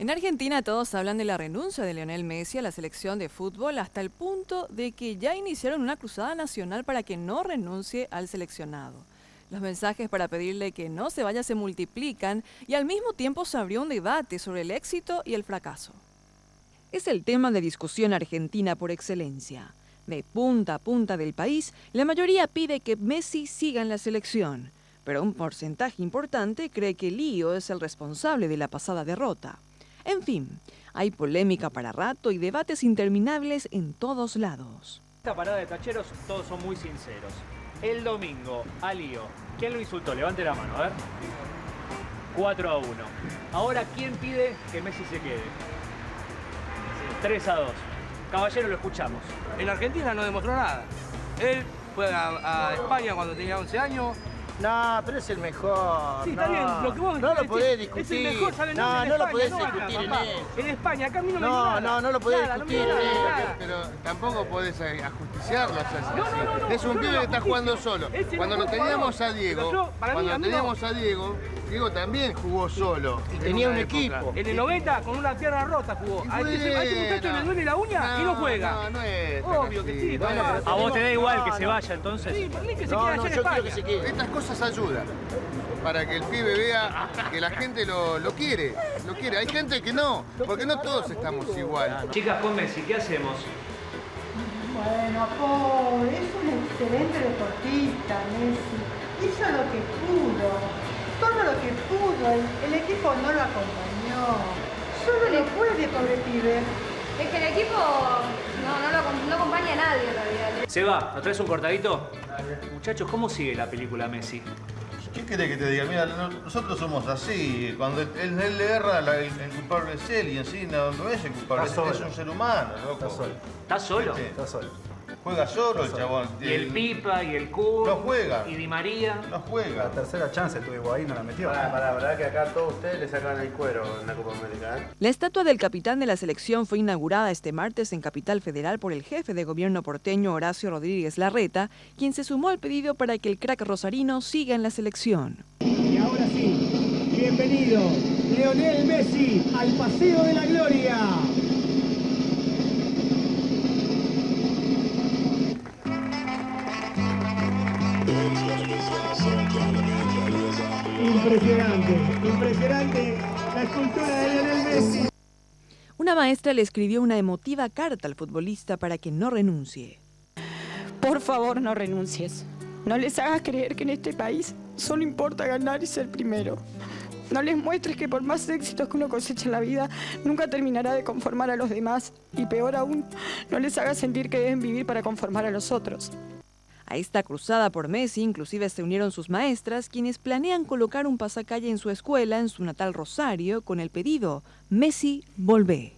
En Argentina todos hablan de la renuncia de Lionel Messi a la selección de fútbol hasta el punto de que ya iniciaron una cruzada nacional para que no renuncie al seleccionado. Los mensajes para pedirle que no se vaya se multiplican y al mismo tiempo se abrió un debate sobre el éxito y el fracaso. Es el tema de discusión argentina por excelencia. De punta a punta del país, la mayoría pide que Messi siga en la selección, pero un porcentaje importante cree que Lío es el responsable de la pasada derrota. En fin, hay polémica para rato y debates interminables en todos lados. Esta parada de tacheros todos son muy sinceros. El domingo, a Lío, ¿quién lo insultó? Levante la mano, a ver. 4-1. Ahora, ¿quién pide que Messi se quede? 3-2. Caballero, lo escuchamos. En Argentina no demostró nada. Él fue a España cuando tenía 11 años. No, pero es el mejor. Sí, está bien. Lo que vos no lo podés discutir. Es el mejor, ¿sabes? No, no lo podés no discutir acá, en él. En España, acá a mí no me dio nada. No lo podés nada, discutir no en él. Pero tampoco podés ajusticiarlo. No, es un yo pibe no que está lo jugando ajusticio. solo. Es el Cuando lo mejor teníamos jugador. a Diego, Pero yo, para mí, a mí no. Diego también jugó solo. Y tenía un equipo. En el 90 con una pierna rota jugó. A este muchacho le duele la uña y no juega. No es. Obvio que sí. Bueno, papá. ¿A vos te da igual que se vaya entonces? Sí, por mí que se No, quede allá no, en yo España. quiero que se quede. Estas cosas ayudan para que el pibe vea que la gente lo quiere. Hay gente que no, porque no todos estamos igual. Chicas, con Messi, ¿qué hacemos? Bueno, pobre, es un excelente deportista, Messi. Hizo lo que pudo, todo lo que pudo. El equipo no lo acompañó. Solo no puede, pobre pibe. Es que el equipo no acompaña a nadie en realidad. Seba, ¿nos traes un cortadito? Muchachos, ¿cómo sigue la película Messi? ¿Qué querés que te diga? Mira, nosotros somos así. Cuando él le erra, el culpable es él y en sí no es el culpable, es un ser humano, loco. ¿Estás solo? ¿Viste? Está solo. Juega solo el chabón. Y el Pipa, y el Kun, No juega. y Di María. No juega. La tercera chance tuvo ahí, no la metió. Verdad que acá a todos ustedes le sacan el cuero en la Copa América, ¿eh? La estatua del capitán de la selección fue inaugurada este martes en Capital Federal por el jefe de gobierno porteño Horacio Rodríguez Larreta, quien se sumó al pedido para que el crack rosarino siga en la selección. Y ahora sí, bienvenido Lionel Messi al Paseo de la Gloria. Impresionante la escultura de Lionel Messi. Una maestra le escribió una emotiva carta al futbolista para que no renuncie. Por favor, no renuncies. No les hagas creer que en este país solo importa ganar y ser primero. No les muestres que por más éxitos que uno coseche en la vida, nunca terminará de conformar a los demás. Y peor aún, no les hagas sentir que deben vivir para conformar a los otros. A esta cruzada por Messi inclusive se unieron sus maestras, quienes planean colocar un pasacalle en su escuela, en su natal Rosario, con el pedido: Messi, volvé.